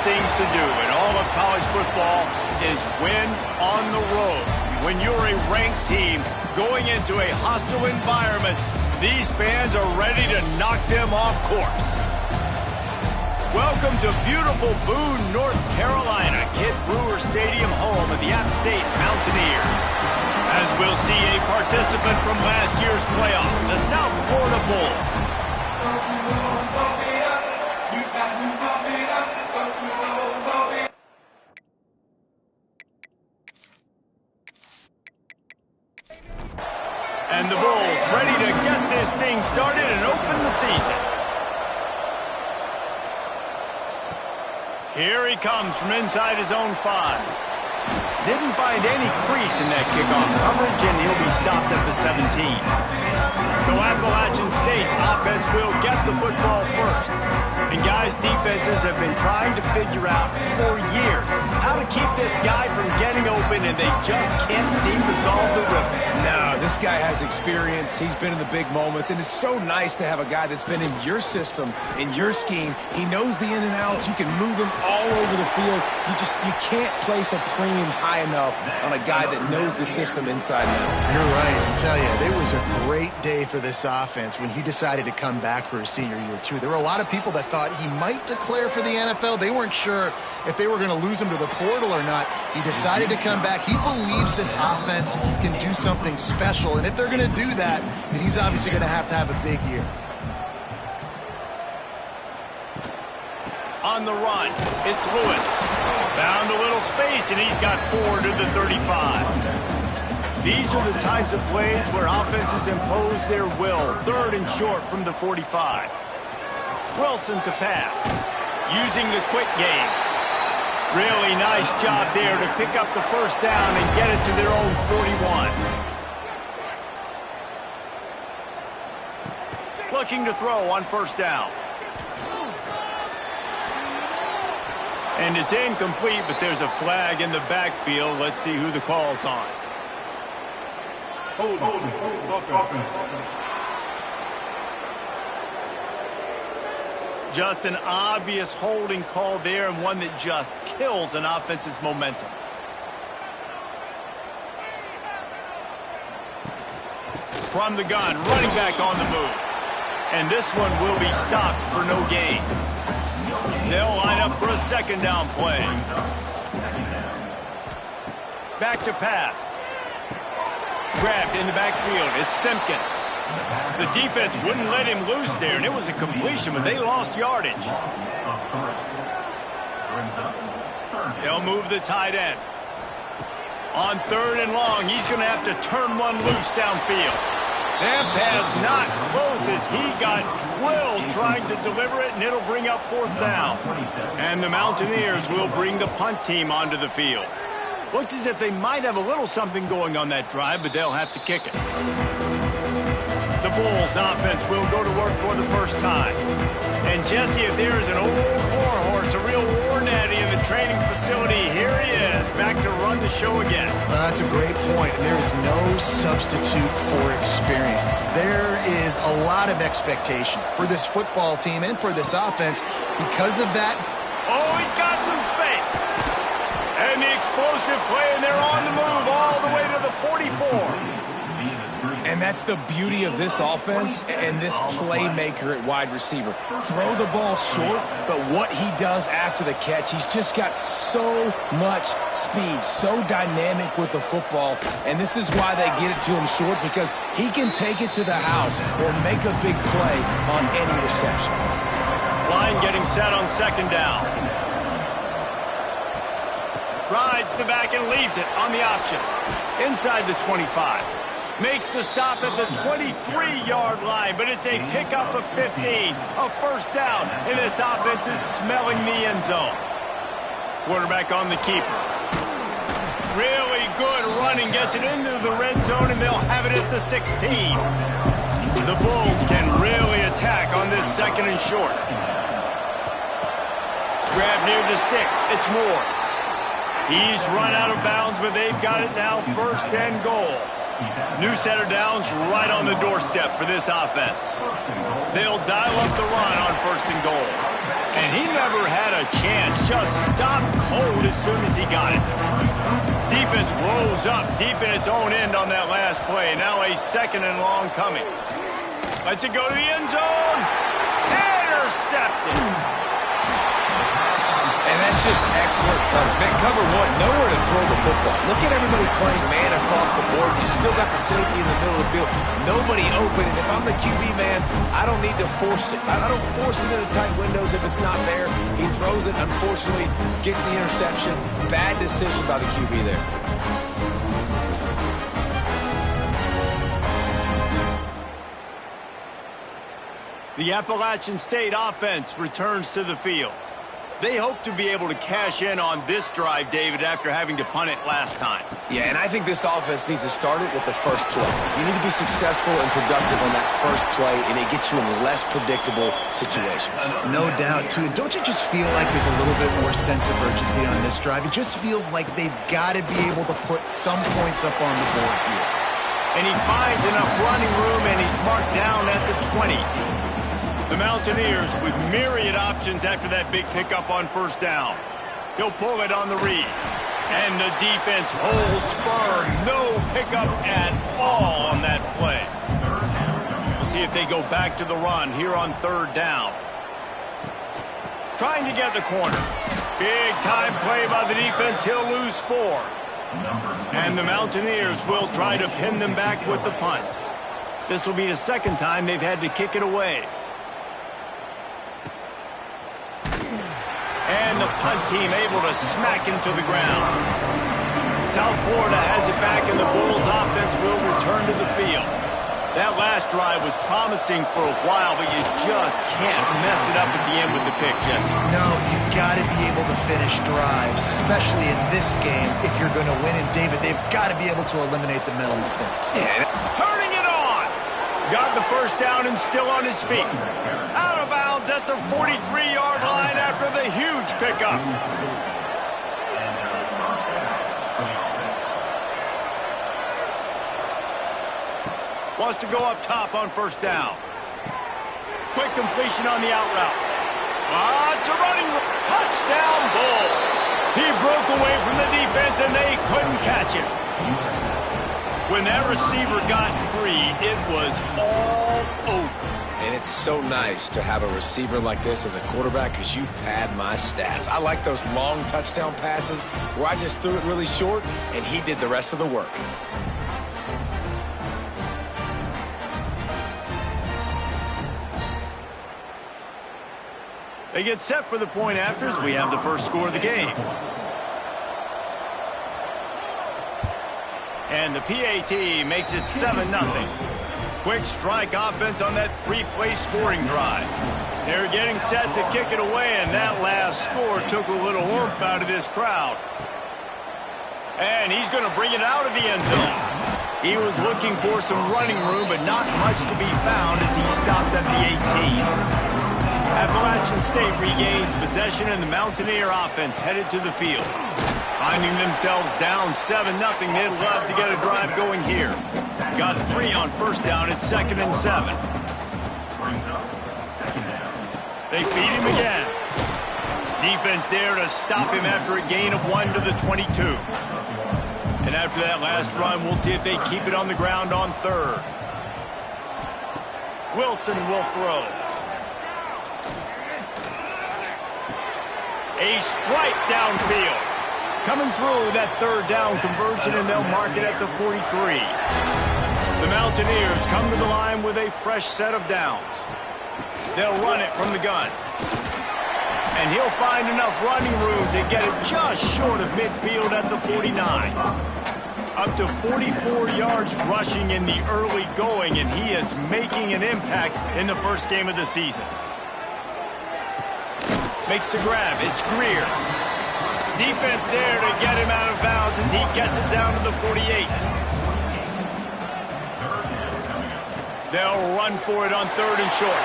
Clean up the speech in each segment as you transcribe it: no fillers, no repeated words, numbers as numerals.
things to do in all of college football is win on the road. When you're a ranked team going into a hostile environment, these fans are ready to knock them off course. Welcome to beautiful Boone, North Carolina, Kid Brewer Stadium, home of the App State Mountaineers. As we'll see a participant from last year's playoff, the South Florida Bulls. And the Bulls ready to get this thing started and open the season. Here he comes from inside his own 5. Didn't find any crease in that kickoff coverage, and he'll be stopped at the 17. So Appalachian State's offense will get the football first. And guys, defenses have been trying to figure out for years how to keep this guy from getting open, and they just can't seem to solve the riddle. No, this guy has experience. He's been in the big moments, and it's so nice to have a guy that's been in your system, in your scheme. He knows the in and outs. You can move him all over the field. You can't place a premium high enough on a guy that knows the system inside and out. You're right. I tell you, it was a great day for this offense when he decided to come back for his senior year, too. There were a lot of people that thought he might declare for the NFL. They weren't sure if they were going to lose him to the portal or not. He decided to come back. He believes this offense can do something special, and if they're going to do that, then he's obviously going to have a big year. On the run, it's Lewis. Found a little space, and he's got 4 to the 35. These are the types of plays where offenses impose their will. 3rd and short from the 45. Wilson to pass. Using the quick game. Really nice job there to pick up the first down and get it to their own 41. Looking to throw on first down. And it's incomplete, but there's a flag in the backfield. Let's see who the call's on. Just an obvious holding call there, and one that just kills an offense's momentum. From the gun, running back on the move. And this one will be stopped for no gain. They'll line up for a 2nd down play. Back to pass. Grabbed in the backfield. It's Simpkins. The defense wouldn't let him loose there, and it was a completion, but they lost yardage. They'll move the tight end. On 3rd and long, he's going to have to turn one loose downfield. That pass not close as he got drilled trying to deliver it, and it'll bring up 4th down. And the Mountaineers will bring the punt team onto the field. Looks as if they might have a little something going on that drive, but they'll have to kick it. The Bulls offense will go to work for the first time. And Jesse, if there is an old war horse, a real war daddy in the training facility, here he is, back to run the show again. Well, that's a great point, and there is no substitute for experience. There is a lot of expectation for this football team and for this offense because of that. Oh, he's got some space. And the explosive play, and they're on the move all the way to the 44. And that's the beauty of this offense and this playmaker at wide receiver. Throw the ball short, but what he does after the catch, he's just got so much speed, so dynamic with the football. And this is why they get it to him short, because he can take it to the house or make a big play on any reception. Line getting set on 2nd down. Rides the back and leaves it on the option. Inside the 25. Makes the stop at the 23-yard line, but it's a pickup of 15. A 1st down, and this offense is smelling the end zone. Quarterback on the keeper. Really good running, gets it into the red zone, and they'll have it at the 16. The Bulls can really attack on this 2nd and short. Grab near the sticks. It's Moore. He's run out of bounds, but they've got it now 1st and goal. New set of downs right on the doorstep for this offense. They'll dial up the run on 1st and goal. And he never had a chance, just stopped cold as soon as he got it. Defense rose up deep in its own end on that last play. Now a 2nd and long coming. Lets it go to the end zone. Intercepted. And that's just excellent coverage. Man, cover one, nowhere to throw the football. Look at everybody playing man across the board. You still got the safety in the middle of the field. Nobody open. And if I'm the QB, man, I don't need to force it. I don't force it into tight windows if it's not there. He throws it, unfortunately, gets the interception. Bad decision by the QB there. The Appalachian State offense returns to the field. They hope to be able to cash in on this drive, David, after having to punt it last time. Yeah, and I think this offense needs to start it with the first play. You need to be successful and productive on that first play, and it gets you in less predictable situations. No doubt, too. And don't you just feel like there's a little bit more sense of urgency on this drive? It just feels like they've got to be able to put some points up on the board here. And he finds enough running room, and he's marked down at the 20. The Mountaineers with myriad options after that big pickup on 1st down. He'll pull it on the read. And the defense holds firm. No pickup at all on that play. We'll see if they go back to the run here on 3rd down. Trying to get the corner. Big time play by the defense. He'll lose 4. And the Mountaineers will try to pin them back with the punt. This will be the 2nd time they've had to kick it away. And the punt team able to smack him to the ground. South Florida has it back, and the Bulls offense will return to the field. That last drive was promising for a while, but you just can't mess it up at the end with the pick, Jesse. No, you've got to be able to finish drives, especially in this game if you're going to win. And, David, they've got to be able to eliminate the mental mistakes. Yeah, turning it on. Got the 1st down and still on his feet. Out of bounds at the 43-yard line after the huge pickup. Wants to go up top on 1st down. Quick completion on the out route. It's a running touchdown Bulls. He broke away from the defense and they couldn't catch him. When that receiver got free, it was all over. And it's so nice to have a receiver like this as a quarterback because you pad my stats. I like those long touchdown passes where I just threw it really short and he did the rest of the work. They get set for the point after as we have the first score of the game. And the PAT makes it 7-0. Quick strike offense on that 3-play scoring drive. They're getting set to kick it away, and that last score took a little oomph out of this crowd. And he's going to bring it out of the end zone. He was looking for some running room, but not much to be found as he stopped at the 18. Appalachian State regains possession, and the Mountaineer offense headed to the field. Finding themselves down 7-0, they'd love to get a drive going here. Got 3 on 1st down at 2nd and 7. They feed him again. Defense there to stop him after a gain of 1 to the 22. And after that last run, we'll see if they keep it on the ground on 3rd. Wilson will throw. A strike downfield. Coming through that 3rd down conversion, and they'll mark it at the 43. The Mountaineers come to the line with a fresh set of downs. They'll run it from the gun. And he'll find enough running room to get it just short of midfield at the 49. Up to 44 yards rushing in the early going, and he is making an impact in the first game of the season. Makes the grab. It's Greer. Defense there to get him out of bounds as he gets it down to the 48. They'll run for it on 3rd and short.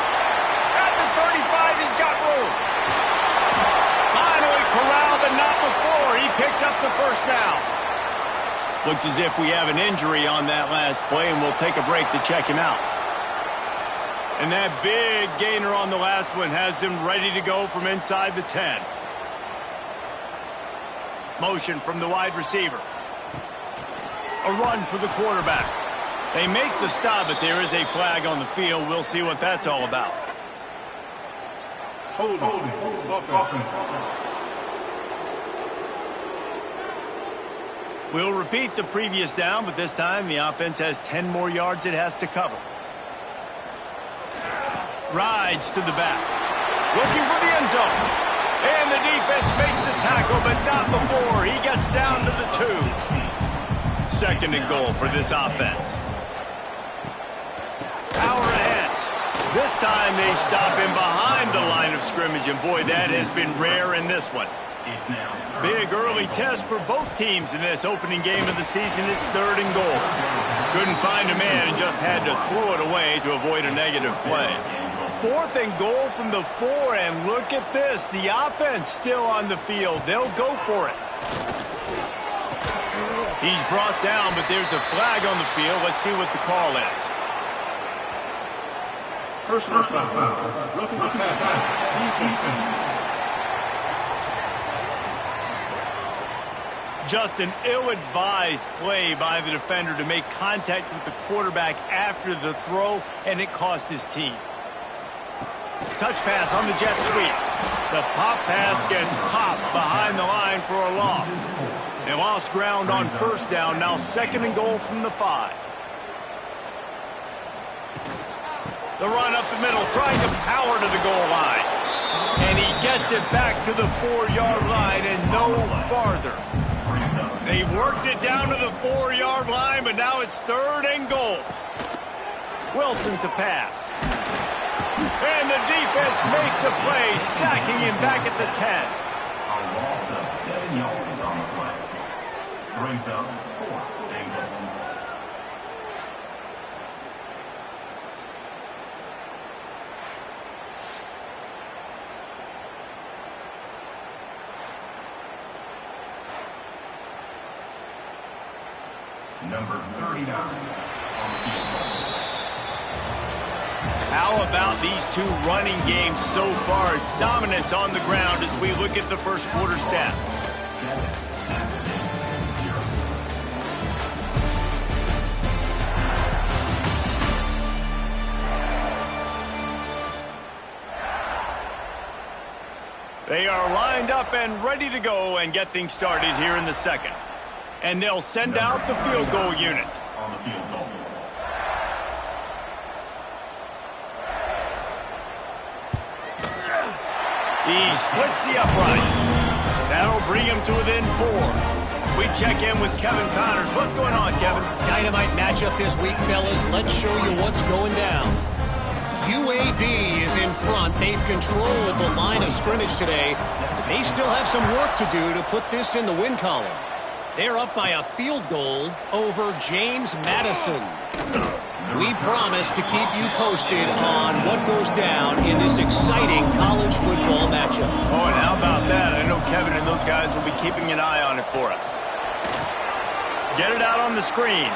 At the 35, he's got room. Finally corralled, but not before he picks up the 1st down. Looks as if we have an injury on that last play, and we'll take a break to check him out. And that big gainer on the last one has him ready to go from inside the 10. Motion from the wide receiver. A run for the quarterback. They make the stop, but there is a flag on the field. We'll see what that's all about. Hold on. We'll repeat the previous down, but this time the offense has 10 more yards it has to cover. Rides to the back. Looking for the end zone. And the defense makes the tackle, but not before he gets down to the 2. Second and goal for this offense. Power ahead. This time they stop him behind the line of scrimmage, and boy, that has been rare in this one. Big early test for both teams in this opening game of the season. It's third and goal. Couldn't find a man and just had to throw it away to avoid a negative play. Fourth and goal from the 4, and look at this. The offense still on the field. They'll go for it. He's brought down, but there's a flag on the field. Let's see what the call is. Personal foul. Roughing the pass. Just an ill-advised play by the defender to make contact with the quarterback after the throw, and it cost his team. Touch pass on the jet sweep. The pop pass gets popped behind the line for a loss. They lost ground on first down, now second and goal from the 5. The run up the middle, trying to power to the goal line. And he gets it back to the 4-yard line and no farther. They worked it down to the 4-yard line, but now it's third and goal. Wilson to pass. And the defense makes a play, sacking him back at the 10. A loss of 7 yards on the play. Brings up 4th and goal. Number 39 on the field. How about these two running games so far? Dominance on the ground as we look at the first quarter stats. They are lined up and ready to go and get things started here in the second. And they'll send out the field goal unit. On the field goal. He splits the uprights. That'll bring him to within 4. We check in with Kevin Connors. What's going on, Kevin? Dynamite matchup this week, fellas. Let's show you what's going down. UAB is in front. They've controlled the line of scrimmage today. They still have some work to do to put this in the win column. They're up by a field goal over James Madison. We promise to keep you posted on what goes down in this exciting college football matchup. Oh, and how about that? I know Kevin and those guys will be keeping an eye on it for us. Get it out on the screen.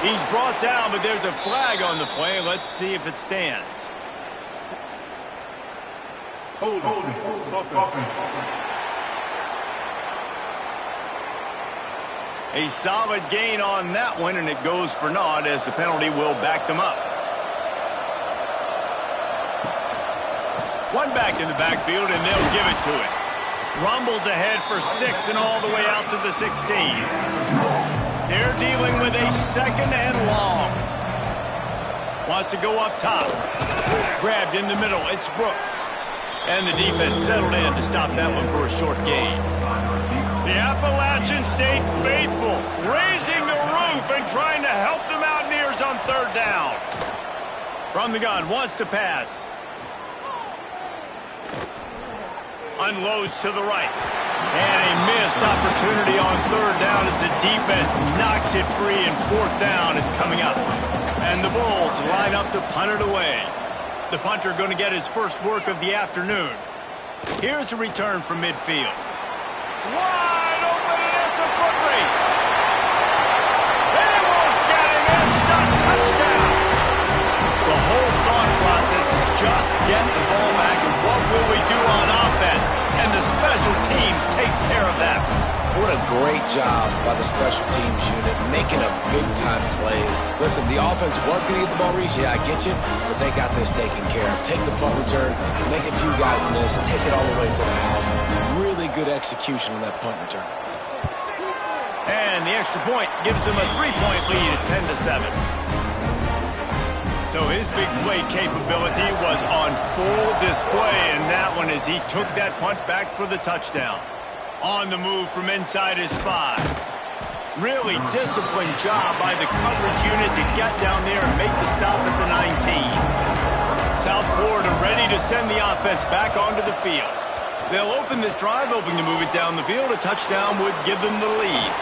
He's brought down, but there's a flag on the play. Let's see if it stands. Hold on. A solid gain on that one, and it goes for naught as the penalty will back them up. One back in the backfield, and they'll give it to it. Rumbles ahead for 6 and all the way out to the 16. They're dealing with a second and long. Wants to go up top. Grabbed in the middle. It's Brooks. And the defense settled in to stop that one for a short gain. The Appalachian State faithful raising the roof and trying to help the Mountaineers on third down. From the gun, wants to pass. Unloads to the right. And a missed opportunity on third down as the defense knocks it free, and fourth down is coming up. And the Bulls line up to punt it away. The punter going to get his first work of the afternoon. Here's a return from midfield. Wide open, and it's a foot race. They won't get it. It's a touchdown. The whole thought process is just get the ball back and what will we do on offense? And the special teams takes care of that. What a great job by the special teams unit, making a big-time play. Listen, the offense was going to get the ball reached. Yeah, I get you, but they got this taken care of. Take the punt return, make a few guys miss, take it all the way to the house. Really good execution on that punt return. And the extra point gives them a 3-point lead at 10-7. So his big play capability was on full display in that one as he took that punt back for the touchdown. On the move from inside his 5. Really disciplined job by the coverage unit to get down there and make the stop at the 19. South Florida ready to send the offense back onto the field. They'll open this drive, hoping to move it down the field. A touchdown would give them the lead.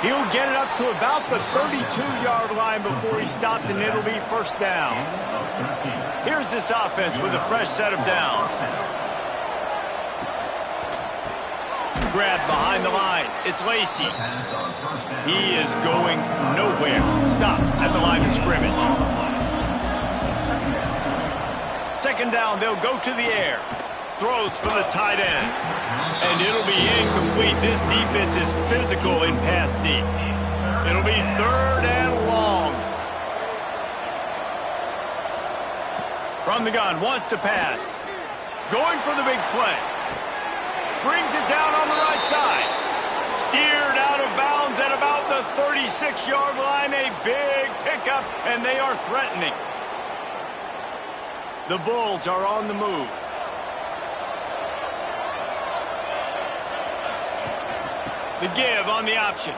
He'll get it up to about the 32-yard line before he's stopped, and it'll be first down. Here's this offense with a fresh set of downs. Grab behind the line. It's Lacey. He is going nowhere. Stop at the line of scrimmage. Second down, they'll go to the air. Throws for the tight end. And it'll be incomplete. This defense is physical in pass deep. It'll be third and long. From the gun, wants to pass. Going for the big play. Brings it down on the right side. Steered out of bounds at about the 36-yard line. A big pickup, and they are threatening. The Bulls are on the move. The give on the option.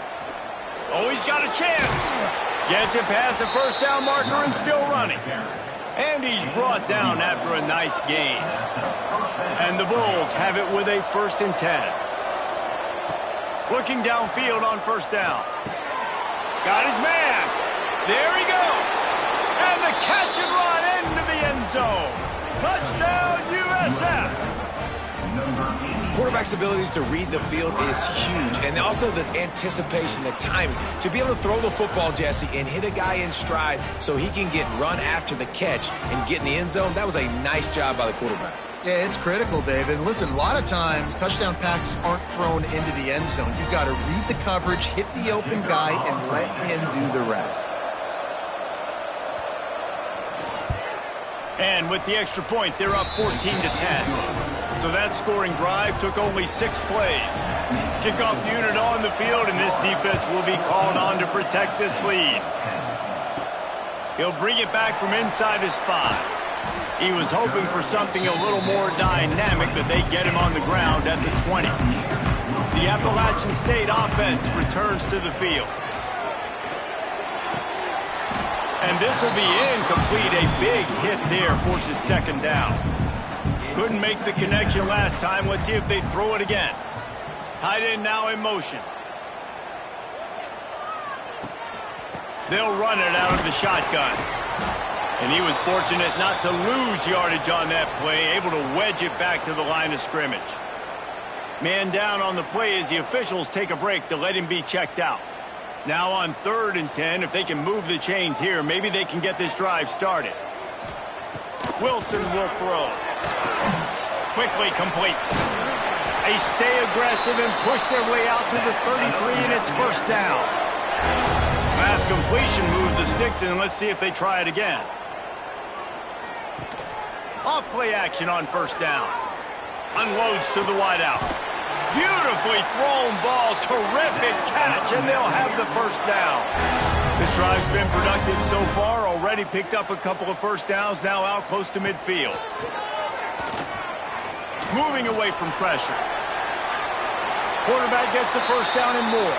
Oh, he's got a chance. Gets it past the first down marker and still running. And he's brought down after a nice gain. And the Bulls have it with a 1st and 10. Looking downfield on first down. Got his man. There he goes. And the catch and run into the end zone. Touchdown, USF. Quarterback's abilities to read the field is huge, and also the anticipation, the timing. To be able to throw the football, Jesse, and hit a guy in stride so he can get run after the catch and get in the end zone, that was a nice job by the quarterback. Yeah, it's critical, David. And listen, a lot of times touchdown passes aren't thrown into the end zone. You've got to read the coverage, hit the open guy, and let him do the rest. And with the extra point, they're up 14-10. So that scoring drive took only 6 plays. Kickoff unit on the field, and this defense will be called on to protect this lead. He'll bring it back from inside his 5. He was hoping for something a little more dynamic, but they get him on the ground at the 20. The Appalachian State offense returns to the field. And this will be incomplete. A big hit there forces second down. Couldn't make the connection last time. Let's see if they throw it again. Tight end now in motion. They'll run it out of the shotgun. And he was fortunate not to lose yardage on that play, able to wedge it back to the line of scrimmage. Man down on the play as the officials take a break to let him be checked out. Now on 3rd and 10, if they can move the chains here, maybe they can get this drive started. Wilson will throw. Quickly complete. They stay aggressive and push their way out to the 33, and it's first down. Fast completion moved the sticks, and let's see if they try it again. Off play action on first down. Unloads to the wideout. Beautifully thrown ball. Terrific catch, and they'll have the first down. This drive's been productive so far. Already picked up a couple of first downs, now out close to midfield. Moving away from pressure. Quarterback gets the first down and more.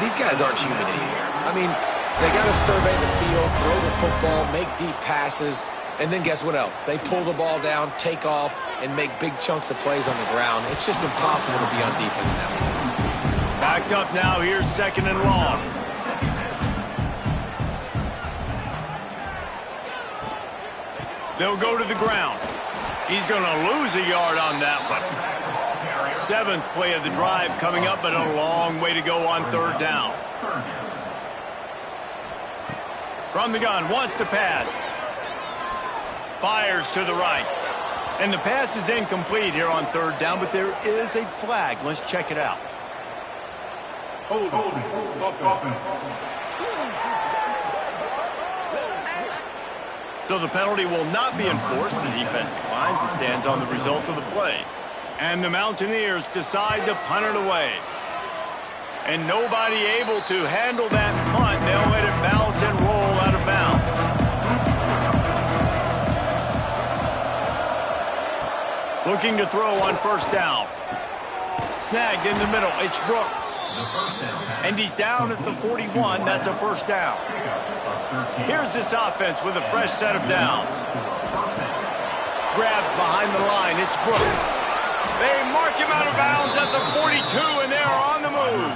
These guys aren't human anymore. I mean, they got to survey the field, throw the football, make deep passes, and then guess what else? They pull the ball down, take off, and make big chunks of plays on the ground. It's just impossible to be on defense nowadays. Backed up now. Here's 2nd and long. They'll go to the ground. He's going to lose a yard on that one. 7th play of the drive coming up, but a long way to go on 3rd down. From the gun, wants to pass. Fires to the right. And the pass is incomplete here on 3rd down, but there is a flag. Let's check it out. Hold offense. So the penalty will not be enforced. The defense declines and stands on the result of the play. And the Mountaineers decide to punt it away. And nobody able to handle that punt. They'll let it bounce and roll out of bounds. Looking to throw on 1st down. Snagged in the middle. It's Brooks. And he's down at the 41. That's a 1st down. Here's this offense with a fresh set of downs. Grabbed behind the line. It's Brooks. They mark him out of bounds at the 42, and they're on the move.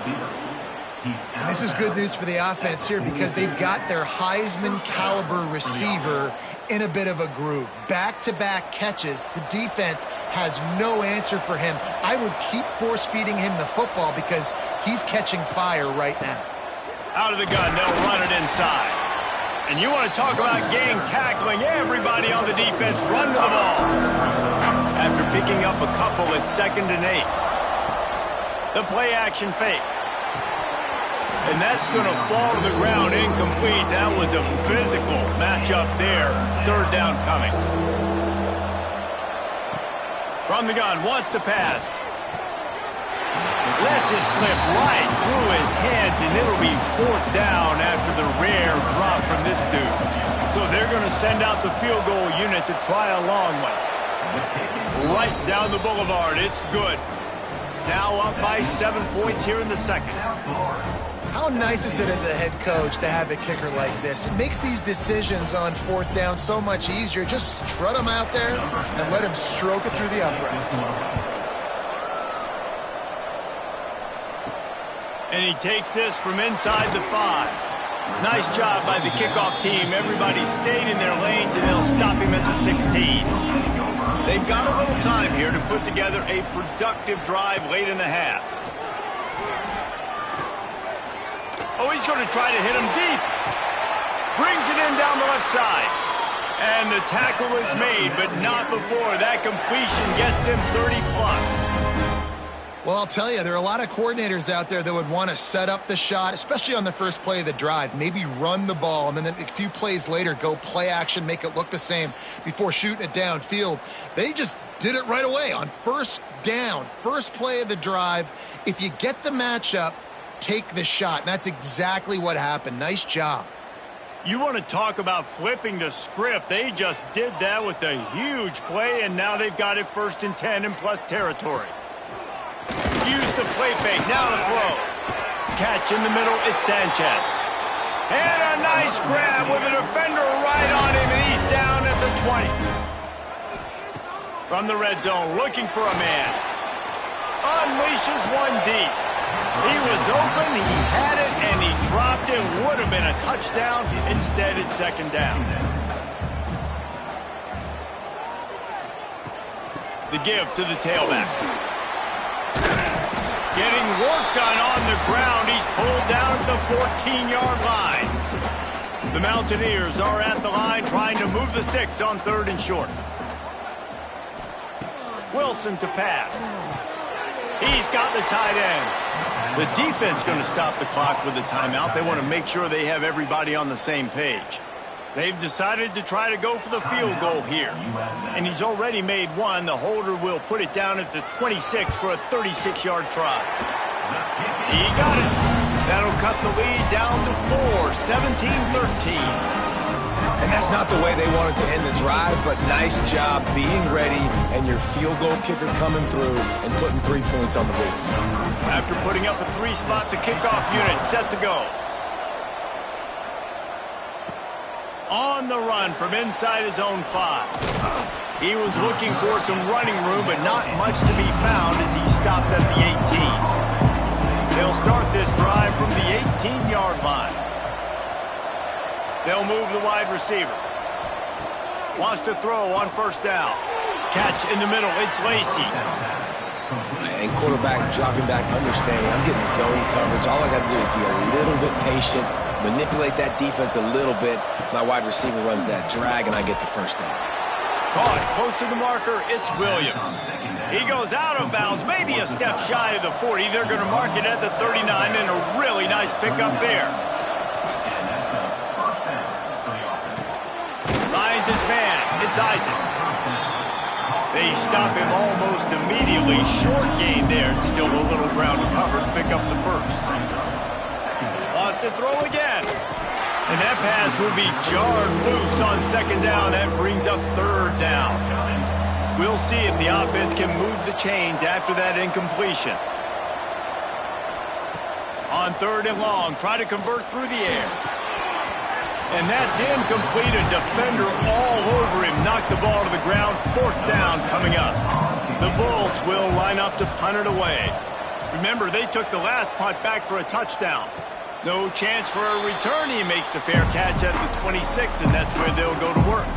And this is good news for the offense here because they've got their Heisman caliber receiver in a bit of a groove. Back-to-back catches. The defense has no answer for him. I would keep force-feeding him the football because he's catching fire right now. Out of the gun, they'll run it inside. And you want to talk about gang tackling. Everybody on the defense run to the ball. After picking up a couple, it's 2nd and 8. The play action fake. And that's going to fall to the ground incomplete. That was a physical matchup there. 3rd down coming. From the gun, wants to pass. Lets it slip right through his hands, and it'll be 4th down after the rare drop from this dude. So they're going to send out the field goal unit to try a long one. Right down the boulevard. It's good. Now up by 7 points here in the 2nd. How nice is it as a head coach to have a kicker like this? It makes these decisions on 4th down so much easier. Just strut him out there and let him stroke it through the uprights. And he takes this from inside the 5. Nice job by the kickoff team. Everybody stayed in their lanes, and they'll stop him at the 16. They've got a little time here to put together a productive drive late in the half. Oh, he's going to try to hit him deep. Brings it in down the left side. And the tackle is made, but not before. That completion gets them 30-plus. Well, I'll tell you, there are a lot of coordinators out there that would want to set up the shot, especially on the first play of the drive, maybe run the ball, and then a few plays later go play action, make it look the same before shooting it downfield. They just did it right away on 1st down, first play of the drive. If you get the matchup, take the shot, and that's exactly what happened. Nice job. You want to talk about flipping the script. They just did that with a huge play, and now they've got it 1st and 10 in plus territory. Use the play fake, now to throw. Catch in the middle, it's Sanchez. And a nice grab with a defender right on him, and he's down at the 20. From the red zone, looking for a man. Unleashes one deep. He was open, he had it, and he dropped it. Would have been a touchdown. Instead, it's 2nd down. The give to the tailback. Getting work done on the ground. He's pulled down at the 14-yard line. The Mountaineers are at the line trying to move the sticks on 3rd and short. Wilson to pass. He's got the tight end. The defense going to stop the clock with a timeout. They want to make sure they have everybody on the same page. They've decided to try to go for the field goal here. And he's already made one. The holder will put it down at the 26 for a 36-yard try. He got it. That'll cut the lead down to 4, 17-13. And that's not the way they wanted to end the drive, but nice job being ready and your field goal kicker coming through and putting 3 points on the board. After putting up a 3-spot, the kickoff unit set to go. On the run from inside his own 5. He was looking for some running room, but not much to be found as he stopped at the 18. They'll start this drive from the 18-yard line. They'll move the wide receiver. Wants to throw on 1st down. Catch in the middle, it's Lacey. And quarterback dropping back, understanding I'm getting zone coverage. All I got to do is be a little bit patient, manipulate that defense a little bit. My wide receiver runs that drag, and I get the first down. Caught close to the marker, it's Williams. He goes out of bounds, maybe a step shy of the 40. They're going to mark it at the 39, and a really nice pickup there. Finds his man. It's Isaac. They stop him almost immediately. Short gain there, and still a little ground to cover to pick up the first. Lost to throw again. And that pass will be jarred loose on second down. That brings up third down. We'll see if the offense can move the chains after that incompletion. On third and long, try to convert through the air. And that's incomplete. A defender all over him. Knocked the ball to the ground. Fourth down coming up. The Bulls will line up to punt it away. Remember, they took the last punt back for a touchdown. No chance for a return. He makes the fair catch at the 26, and that's where they'll go to work.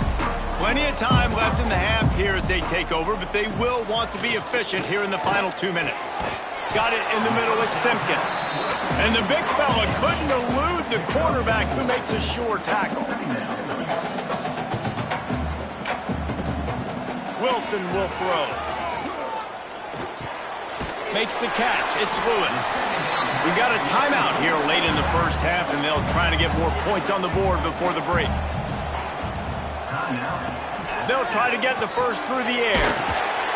Plenty of time left in the half here as they take over, but they will want to be efficient here in the final 2 minutes. Got it in the middle, it's Simpkins. And the big fella couldn't elude the quarterback who makes a sure tackle. Wilson will throw. Makes the catch. It's Lewis. We've got a timeout here late in the first half, and they'll try to get more points on the board before the break. They'll try to get the first through the air.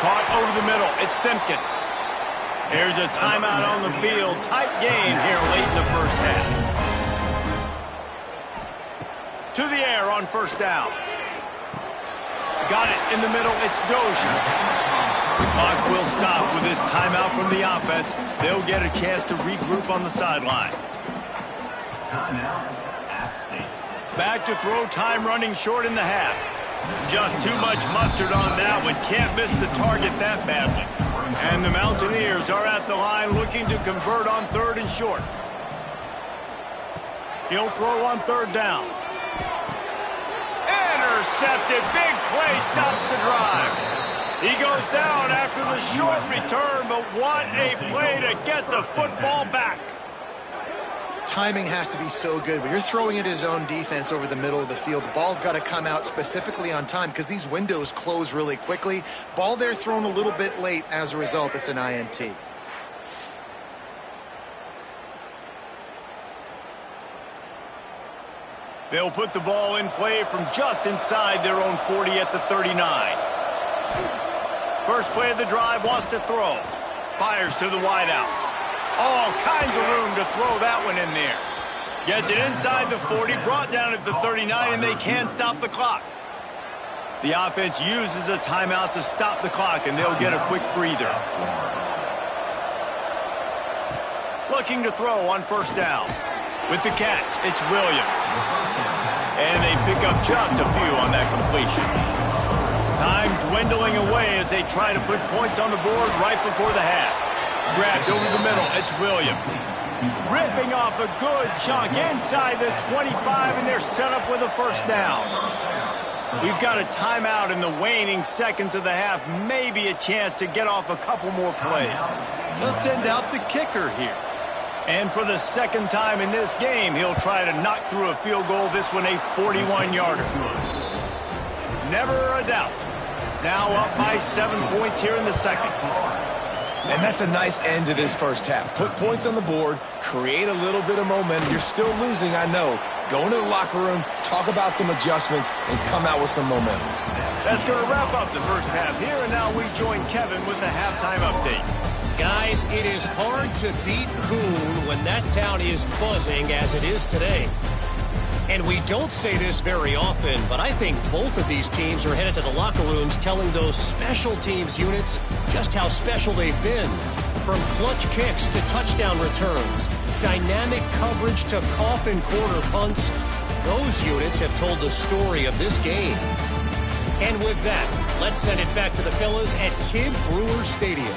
Caught over the middle. It's Simpkins. There's a timeout on the field. Tight game here late in the first half. To the air on first down. Got it in the middle. It's Dozier. The clock will stop with this timeout from the offense. They'll get a chance to regroup on the sideline. Back to throw, time running short in the half. Just too much mustard on that one. Can't miss the target that badly. And the Mountaineers are at the line looking to convert on third and short. He'll throw on third down. Intercepted. Big play stops the drive. He goes down after the short return, but what a play to get the football back. Timing has to be so good. When you're throwing at his own defense over the middle of the field, the ball's got to come out specifically on time because these windows close really quickly. Ball there thrown a little bit late. As a result, it's an INT. They'll put the ball in play from just inside their own 40 at the 39. First play of the drive, wants to throw. Fires to the wideout. All kinds of room to throw that one in there. Gets it inside the 40, brought down at the 39, and they can't stop the clock. The offense uses a timeout to stop the clock, and they'll get a quick breather. Looking to throw on first down. With the catch, it's Williams. And they pick up just a few on that completion. Time dwindling away as they try to put points on the board right before the half. Grabbed over the middle, it's Williams. Ripping off a good chunk inside the 25, and they're set up with a first down. We've got a timeout in the waning seconds of the half. Maybe a chance to get off a couple more plays. They'll send out the kicker here. And for the second time in this game, he'll try to knock through a field goal, this one a 41-yarder. Never a doubt. Now up by 7 points here in the second. And that's a nice end to this first half. Put points on the board, create a little bit of momentum. You're still losing, I know. Go into the locker room, talk about some adjustments, and come out with some momentum. That's going to wrap up the first half here, and now we join Kevin with the halftime update. Guys, it is hard to beat Boone when that town is buzzing as it is today. And we don't say this very often, but I think both of these teams are headed to the locker rooms telling those special teams units just how special they've been. From clutch kicks to touchdown returns, dynamic coverage to coffin corner punts, those units have told the story of this game. And with that, let's send it back to the fellas at Kidd Brewer Stadium.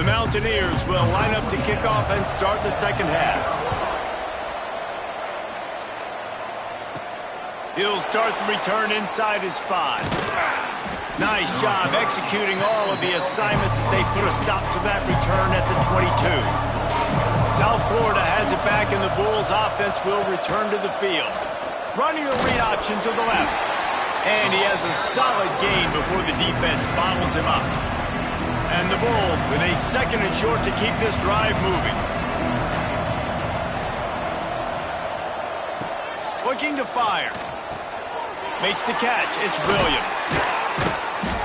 The Mountaineers will line up to kick off and start the second half. He'll start the return inside his 5. Nice job executing all of the assignments as they put a stop to that return at the 22. South Florida has it back, and the Bulls offense will return to the field. Running a read option to the left. And he has a solid gain before the defense bottles him up. And the Bulls with a second and short to keep this drive moving. Looking to fire. Makes the catch. It's Williams.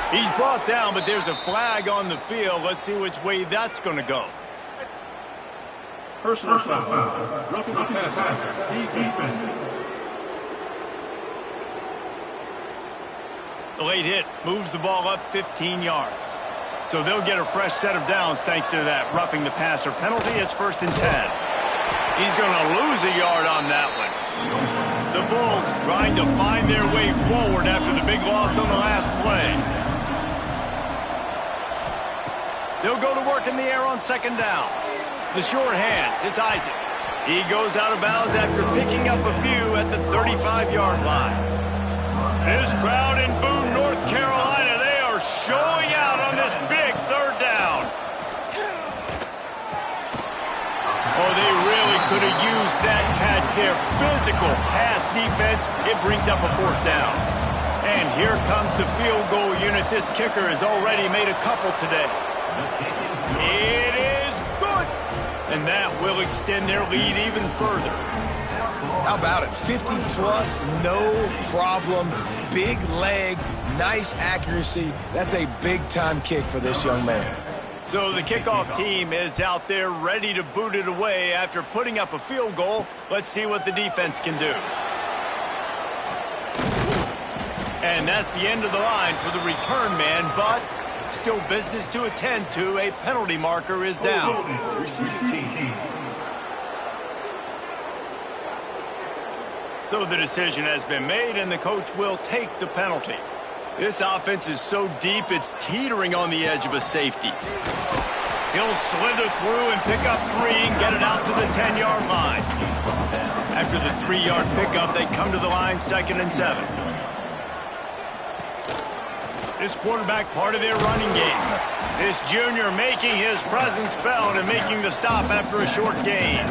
He's brought down, but there's a flag on the field. Let's see which way that's going to go. Personal foul. Roughing the passer. Defense. The late hit moves the ball up 15 yards. So they'll get a fresh set of downs thanks to that roughing the passer penalty. It's 1st and 10. He's going to lose a yard on that one. The Bulls trying to find their way forward after the big loss on the last play. They'll go to work in the air on 2nd down. The short hands, it's Isaac. He goes out of bounds after picking up a few at the 35-yard line. This crowd in Boone, North Carolina, they are showing out on this big 3rd down. Oh, they really could have used that catch there. Physical pass defense. It brings up a 4th down. And here comes the field goal unit. This kicker has already made a couple today. It is good. And that will extend their lead even further. How about it? 50-plus, no problem. Big leg, nice accuracy. That's a big-time kick for this young man. So the kickoff team is out there ready to boot it away after putting up a field goal. Let's see what the defense can do. And that's the end of the line for the return man, but still business to attend to. A penalty marker is down. So the decision has been made, and the coach will take the penalty. This offense is so deep, it's teetering on the edge of a safety. He'll slither through and pick up 3 and get it out to the 10-yard line. After the 3-yard pickup, they come to the line 2nd and 7. This quarterback part of their running game. This junior making his presence felt and making the stop after a short gain.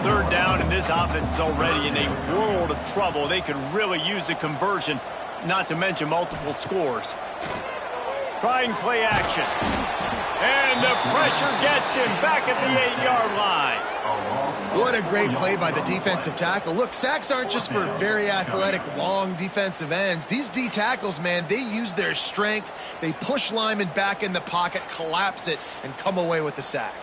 3rd down, and this offense is already in a world of trouble. They could really use a conversion, not to mention multiple scores. Trying play action. And the pressure gets him back at the 8-yard line. What a great play by the defensive tackle. Look, sacks aren't just for very athletic, long defensive ends. These D tackles, man, they use their strength. They push linemen back in the pocket, collapse it, and come away with the sack.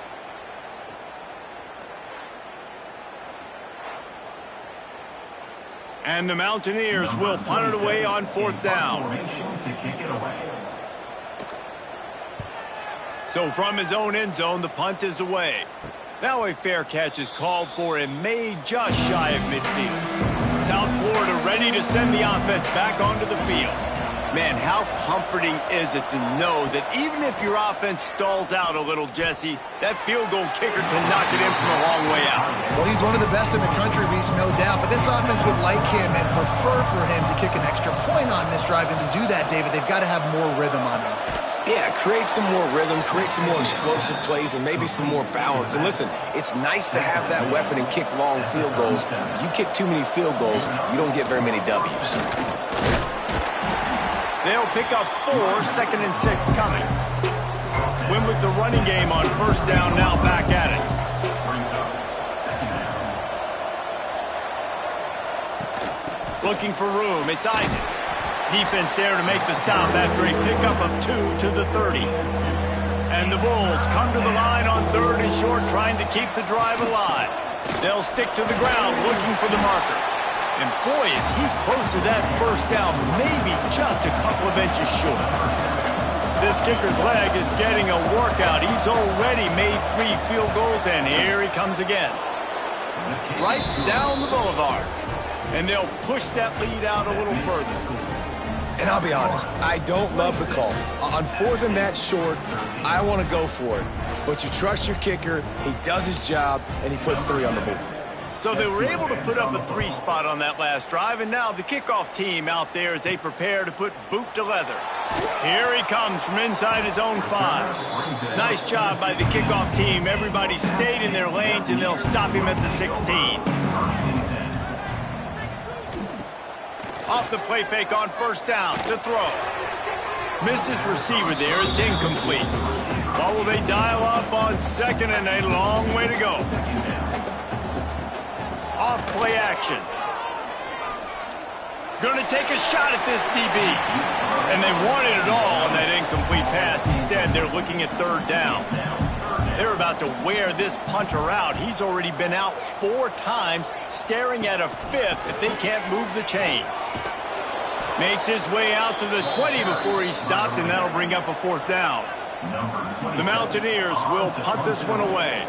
And the Mountaineers will punt it away on 4th down. So from his own end zone, the punt is away. Now a fair catch is called for and made just shy of midfield. South Florida ready to send the offense back onto the field. Man, how comforting is it to know that even if your offense stalls out a little, Jesse, that field goal kicker can knock it in from a long way out. Well, he's one of the best in the country, Reese, no doubt. But this offense would like him and prefer for him to kick an extra point on this drive. And to do that, David, they've got to have more rhythm on offense. Yeah, create some more rhythm, create some more explosive plays, and maybe some more balance. And listen, it's nice to have that weapon and kick long field goals. You kick too many field goals, you don't get very many W's. They'll pick up 4, 2nd and 6 coming. Win with the running game on 1st down, now back at it. Looking for room, it's Isaac. Defense there to make the stop after a pickup of 2 to the 30. And the Bulls come to the line on 3rd and short, trying to keep the drive alive. They'll stick to the ground, looking for the marker. And boy, is he close to that 1st down, maybe just a couple of inches short. This kicker's leg is getting a workout. He's already made 3 field goals, and here he comes again. Right down the boulevard. And they'll push that lead out a little further. And I'll be honest, I don't love the call. On 4th and that short, I want to go for it. But you trust your kicker, he does his job, and he puts 3 on the board. So they were able to put up a 3 spot on that last drive, and now the kickoff team out there as they prepare to put boot to leather. Here he comes from inside his own 5. Nice job by the kickoff team. Everybody stayed in their lanes, and they'll stop him at the 16. Off the play fake on 1st down to throw. Missed his receiver there. It's incomplete. What will they dial up on 2nd and a long way to go? Off play action. Going to take a shot at this DB. And they wanted it all on that incomplete pass. Instead, they're looking at 3rd down. They're about to wear this punter out. He's already been out 4 times, staring at a 5th if they can't move the chains. Makes his way out to the 20 before he stopped, and that'll bring up a 4th down. The Mountaineers will punt this one away.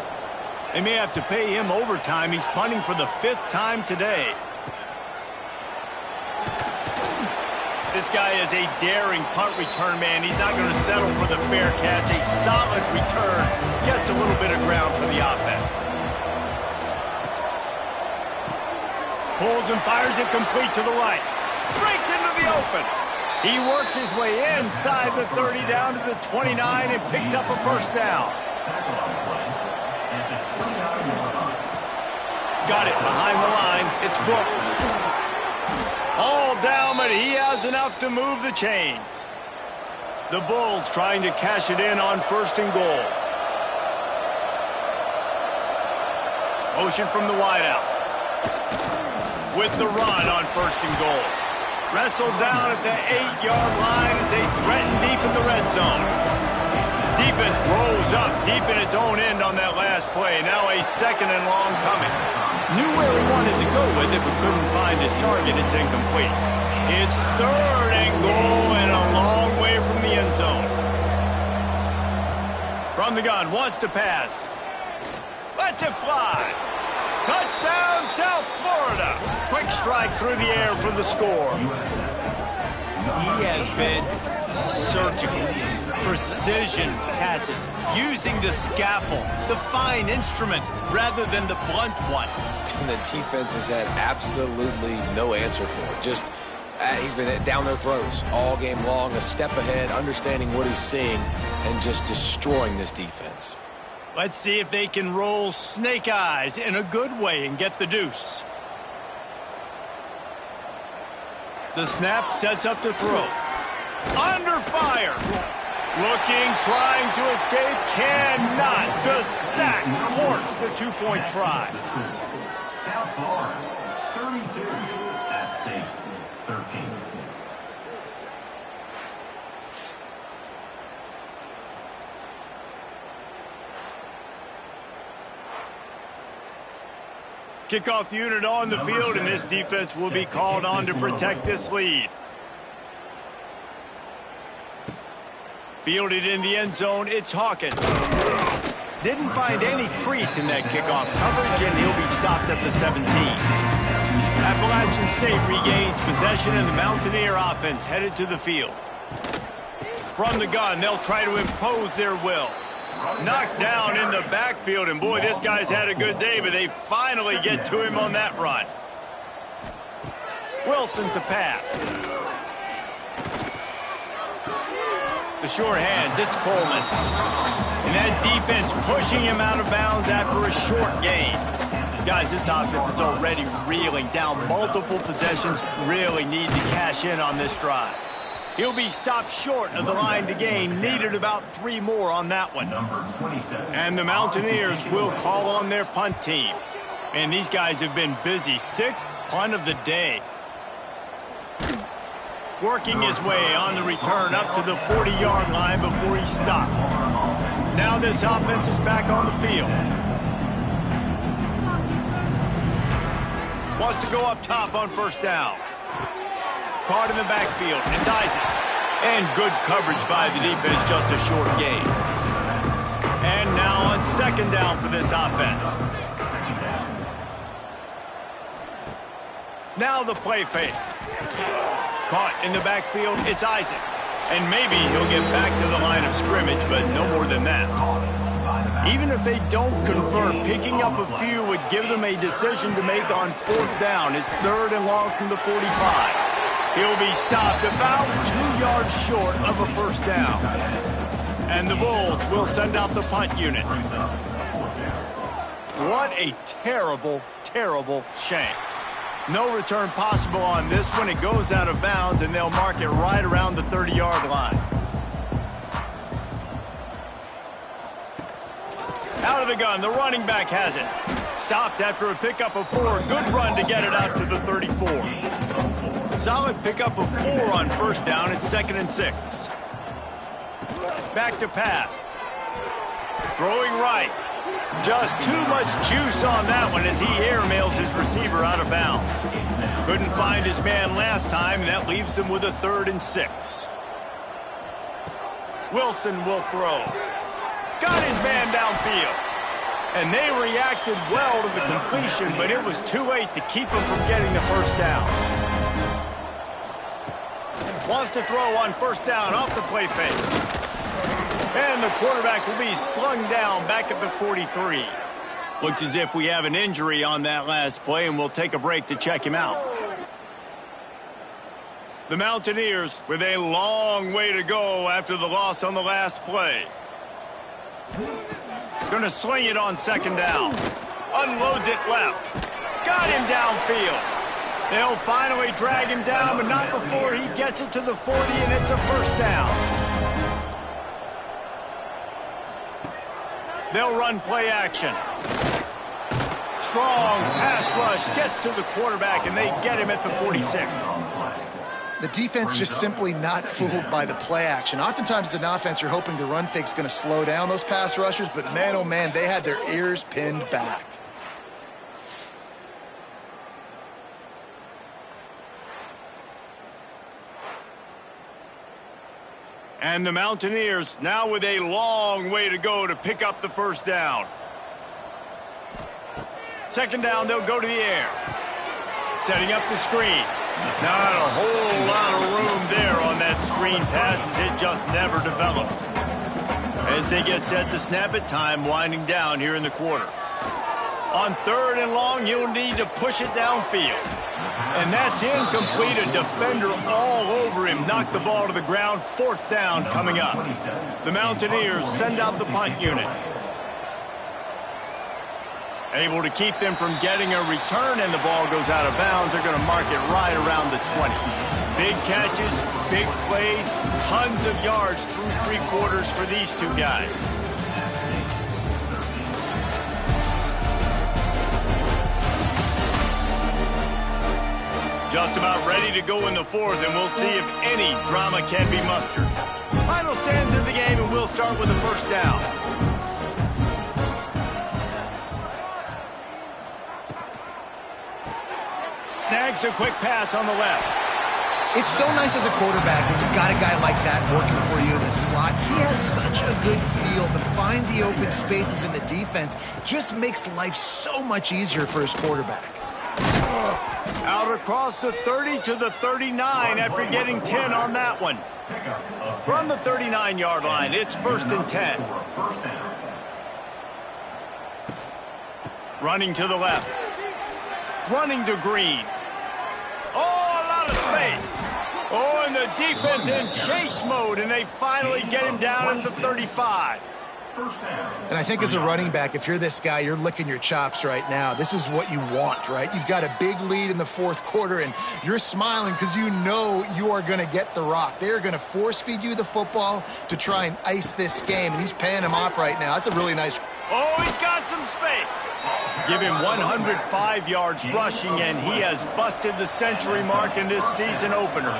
They may have to pay him overtime. He's punting for the 5th time today. This guy is a daring punt return man. He's not going to settle for the fair catch. A solid return. Gets a little bit of ground for the offense. Pulls and fires it complete to the right. Breaks into the open. He works his way inside the 30 down to the 29 and picks up a 1st down. Got it behind the line. It's Brooks. All down, but he has enough to move the chains. The Bulls trying to cash it in on 1st and goal. Motion from the wideout. With the run on 1st and goal. Wrestled down at the 8-yard line as they threaten deep in the red zone. Defense rose up deep in its own end on that last play. Now a 2nd and long coming. Knew where he wanted to go with it, but couldn't find his target. It's incomplete. It's 3rd and goal and a long way from the end zone. From the gun, wants to pass. Lets it fly. Touchdown, South Florida. Quick strike through the air for the score. He has been surgical. Precision passes, using the scalpel, the fine instrument, rather than the blunt one. And the defense has had absolutely no answer for it. Just, he's been down their throats all game long, a step ahead, understanding what he's seeing, and just destroying this defense. Let's see if they can roll snake eyes in a good way and get the deuce. The snap sets up to throw. Under fire. Looking, trying to escape, cannot. The sack thwarts the 2-point try. South Florida, 32. App State, 13. Kickoff unit on the field, and this defense will be called on to protect this lead. Fielded in the end zone, it's Hawkins. Didn't find any crease in that kickoff coverage, and he'll be stopped at the 17. Appalachian State regains possession, and the Mountaineer offense headed to the field. From the gun, they'll try to impose their will. Knocked down in the backfield, and boy, this guy's had a good day, but they finally get to him on that run. Wilson to pass. The short hands, it's Coleman. And that defense pushing him out of bounds after a short gain. Guys, this offense is already reeling down multiple possessions. Really need to cash in on this drive. He'll be stopped short of the line to gain. Needed about 3 more on that one. And the Mountaineers will call on their punt team. And these guys have been busy. 6th punt of the day. Working his way on the return up to the 40-yard line before he stopped. Now this offense is back on the field. Wants to go up top on 1st down. Caught in the backfield. It's Isaac. And good coverage by the defense, just a short gain. And now on 2nd down for this offense. Now the play fake. Caught in the backfield, it's Isaac. And maybe he'll get back to the line of scrimmage, but no more than that. Even if they don't convert, picking up a few would give them a decision to make on 4th down. It's 3rd and long from the 45. He'll be stopped about 2 yards short of a 1st down. And the Bulls will send out the punt unit. What a terrible, terrible shame. No return possible on this one. It goes out of bounds, and they'll mark it right around the 30-yard line. Out of the gun, the running back has it. Stopped after a pickup of 4. Good run to get it out to the 34. Solid pickup of 4 on 1st down. It's 2nd and 6. Back to pass. Throwing right. Just too much juice on that one as he airmails his receiver out of bounds. Couldn't find his man last time, and that leaves him with a 3rd and 6. Wilson will throw. Got his man downfield. And they reacted well to the completion, but it was too late to keep him from getting the 1st down. Wants to throw on 1st down off the play fake. And the quarterback will be slung down back at the 43. Looks as if we have an injury on that last play, and we'll take a break to check him out. The Mountaineers with a long way to go after the loss on the last play. Going to sling it on 2nd down. Unloads it left. Got him downfield. They'll finally drag him down, but not before he gets it to the 40, and it's a 1st down. They'll run play action. Strong pass rush gets to the quarterback, and they get him at the 46. The defense just simply not fooled by the play action. Oftentimes as an offense, you're hoping the run fake's going to slow down those pass rushers, but man, oh man, they had their ears pinned back. And the Mountaineers now with a long way to go to pick up the 1st down. 2nd down, they'll go to the air. Setting up the screen. Not a whole lot of room there on that screen pass as it just never developed. As they get set to snap it, time winding down here in the quarter. On 3rd and long, you'll need to push it downfield. And that's incomplete. A defender all over him. Knocked the ball to the ground. 4th down coming up. The Mountaineers send out the punt unit. Able to keep them from getting a return, and the ball goes out of bounds. They're going to mark it right around the 20. Big catches, big plays, tons of yards through 3 quarters for these two guys. Just about ready to go in the 4th, and we'll see if any drama can be mustered. Final stands in the game, and we'll start with the 1st down. Snags a quick pass on the left. It's so nice as a quarterback when you've got a guy like that working for you in the slot. He has such a good feel to find the open spaces in the defense. Just makes life so much easier for his quarterback. Out across the 30 to the 39 after getting 10 on that one. From the 39-yard line, it's 1st and 10. Running to the left. Running to Green. Oh, a lot of space. Oh, and the defense in chase mode, and they finally get him down at the 35. And I think as a running back, if you're this guy, you're licking your chops right now. This is what you want, right? You've got a big lead in the 4th quarter, and you're smiling because you know you are going to get the rock. They're going to force feed you the football to try and ice this game, and he's paying him off right now. That's a really nice... Oh, he's got some space. Give him 105 yards rushing, and he has busted the century mark in this season opener.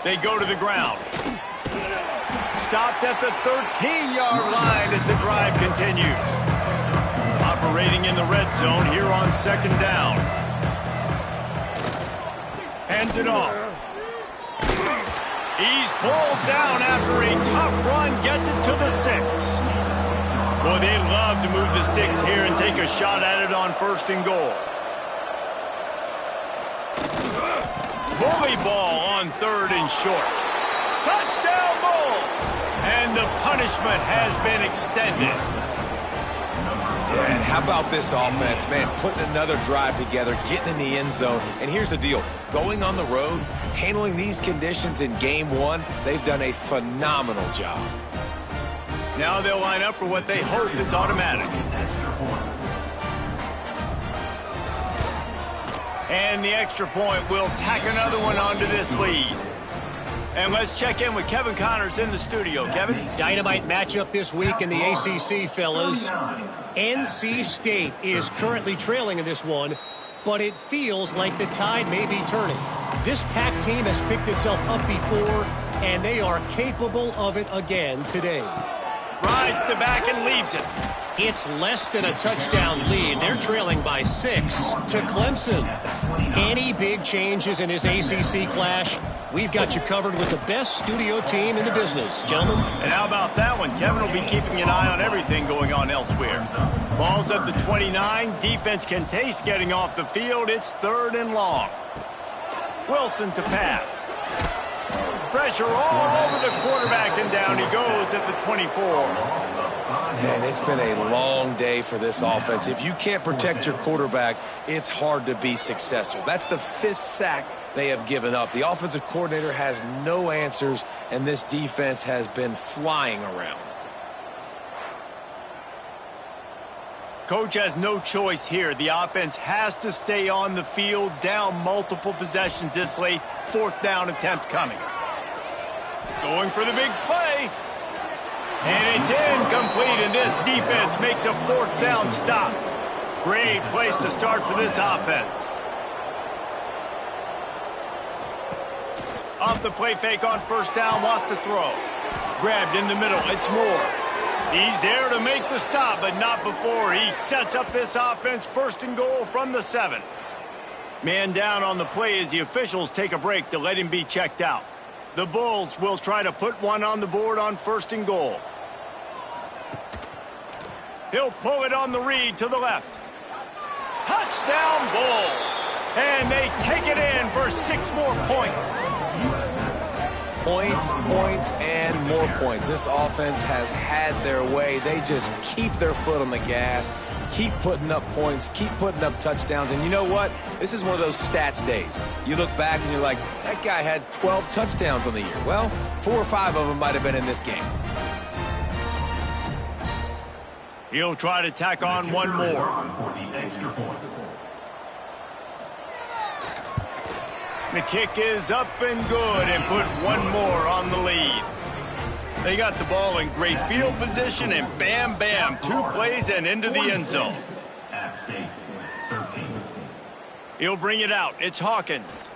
They go to the ground. Stopped at the 13-yard line as the drive continues. Operating in the red zone here on 2nd down. Hands it off. He's pulled down after a tough run, gets it to the 6. Boy, they love to move the sticks here and take a shot at it on 1st and goal. Bully ball on 3rd and short. Touchdown Bulls! And the punishment has been extended. Yeah, and how about this offense, man, putting another drive together, getting in the end zone. And here's the deal. Going on the road, handling these conditions in game 1, they've done a phenomenal job. Now they'll line up for what they hope is automatic. And the extra point will tack another one onto this lead. And let's check in with Kevin Connors in the studio. Kevin? Dynamite matchup this week in the ACC, fellas. NC State is currently trailing in this one, but it feels like the tide may be turning. This Pac team has picked itself up before, and they are capable of it again today. Rides the back and leaves it. It's less than a touchdown lead. They're trailing by 6 to Clemson. Any big changes in this ACC clash? We've got you covered with the best studio team in the business, gentlemen. And how about that one? Kevin will be keeping an eye on everything going on elsewhere. Ball's at the 29. Defense can taste getting off the field. It's 3rd and long. Wilson to pass. Pressure all over the quarterback, and down he goes at the 24. And it's been a long day for this offense. If you can't protect your quarterback, it's hard to be successful. That's the 5th sack they have given up. The offensive coordinator has no answers, and this defense has been flying around. Coach has no choice here. The offense has to stay on the field, down multiple possessions this late. 4th down attempt coming. Going for the big play. And it's incomplete, and this defense makes a 4th down stop. Great place to start for this offense. Off the play fake on 1st down, lost to throw. Grabbed in the middle, it's Moore. He's there to make the stop, but not before. He sets up this offense 1st and goal from the 7. Man down on the play as the officials take a break to let him be checked out. The Bulls will try to put one on the board on 1st and goal. He'll pull it on the read to the left. Touchdown Bulls! And they take it in for 6 more points. Points, points, and more points. This offense has had their way. They just keep their foot on the gas, keep putting up points, keep putting up touchdowns. And you know what? This is one of those stats days. You look back and you're like, that guy had 12 touchdowns on the year. Well, 4 or 5 of them might have been in this game. He'll try to tack on one more. The kick is up and good, and put one more on the lead. They got the ball in great field position, and bam, bam, 2 plays and into the end zone. App State, 13. He'll bring it out. It's Hawkins.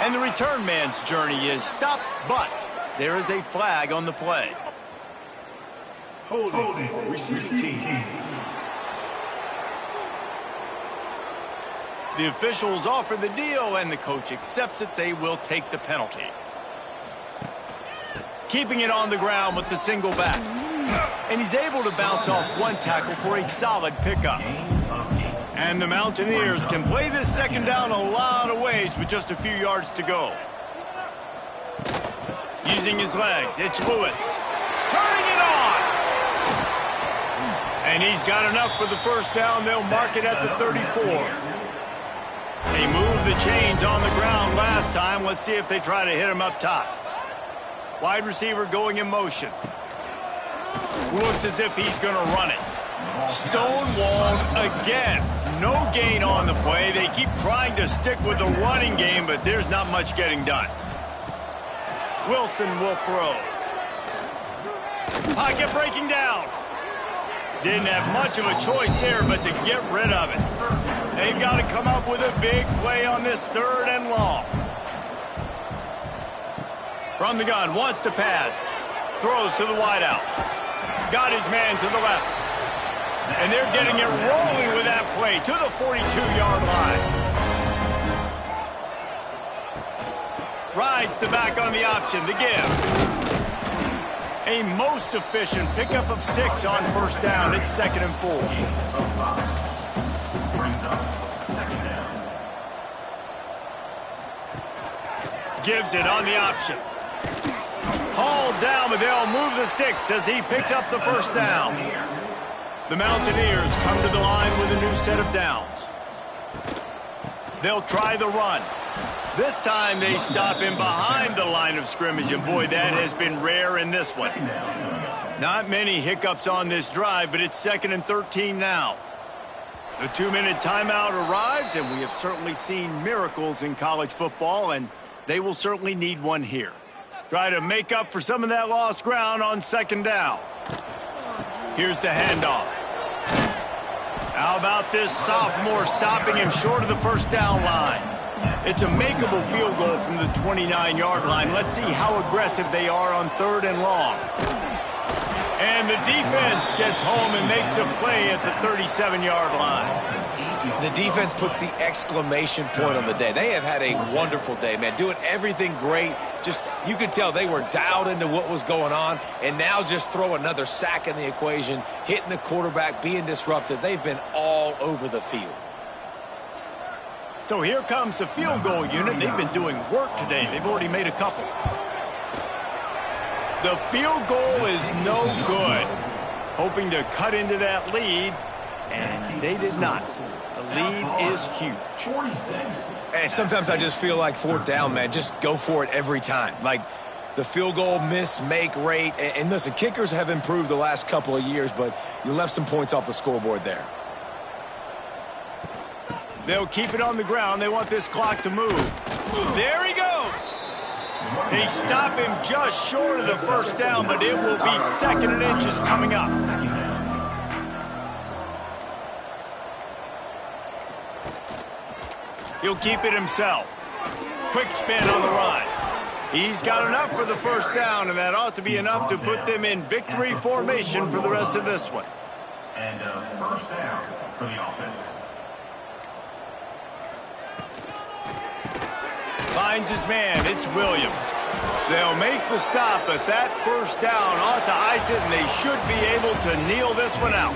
And the return man's journey is stopped, but there is a flag on the play. Holding. Receiving team. The officials offer the deal, and the coach accepts it. They will take the penalty. Keeping it on the ground with the single back. And he's able to bounce off one tackle for a solid pickup. And the Mountaineers can play this 2nd down a lot of ways with just a few yards to go. Using his legs, it's Lewis. Turning it on! And he's got enough for the 1st down. They'll mark it at the 34. They moved the chains on the ground last time. Let's see if they try to hit him up top. Wide receiver going in motion. Looks as if he's going to run it. Stonewalled again. No gain on the play. They keep trying to stick with the running game, but there's not much getting done. Wilson will throw. Pocket breaking down. Didn't have much of a choice there, but to get rid of it. They've got to come up with a big play on this 3rd and long. From the gun, wants to pass. Throws to the wideout. Got his man to the left. And they're getting it rolling with that play to the 42-yard line. Rides the back on the option, the give. A most efficient pickup of 6 on 1st down. It's 2nd and 4. gives it on the option. Hauled down, but they'll move the sticks as he picks up the first down. The Mountaineers come to the line with a new set of downs. They'll try the run. This time they stop him behind the line of scrimmage, and boy, that has been rare in this one. Not many hiccups on this drive, but it's 2nd and 13 now. The 2-minute timeout arrives, and we have certainly seen miracles in college football, and they will certainly need one here. Try to make up for some of that lost ground on 2nd down. Here's the handoff. How about this sophomore stopping him short of the first down line? It's a makeable field goal from the 29-yard line. Let's see how aggressive they are on 3rd and long. And the defense gets home and makes a play at the 37-yard line. The defense puts the exclamation point on the day. They have had a wonderful day, man, doing everything great. Just, you could tell they were dialed into what was going on, and now just throw another sack in the equation, hitting the quarterback, being disrupted. They've been all over the field. So here comes the field goal unit. They've been doing work today. They've already made a couple. The field goal is no good. Hoping to cut into that lead, and they did not. The lead is huge. And sometimes I just feel like 4th down, man, just go for it every time. Like the field goal miss-make rate. And listen, kickers have improved the last couple of years, but you left some points off the scoreboard there. They'll keep it on the ground. They want this clock to move. There he goes. They stop him just short of the first down, but it will be 2nd and inches coming up. He'll keep it himself. Quick spin on the run. He's got enough for the first down, and that ought to be enough to put them in victory formation for the rest of this one. And first down for the offense. Finds his man. It's Williams. They'll make the stop, but that first down ought to ice it, and they should be able to kneel this one out.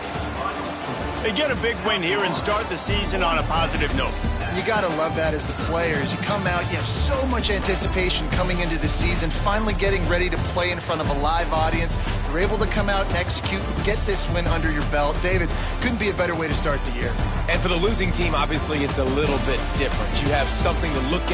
They get a big win here and start the season on a positive note. You got to love that as the players. You come out, you have so much anticipation coming into the season, finally getting ready to play in front of a live audience. You're able to come out and execute and get this win under your belt. David, couldn't be a better way to start the year. And for the losing team, obviously, it's a little bit different. You have something to look at.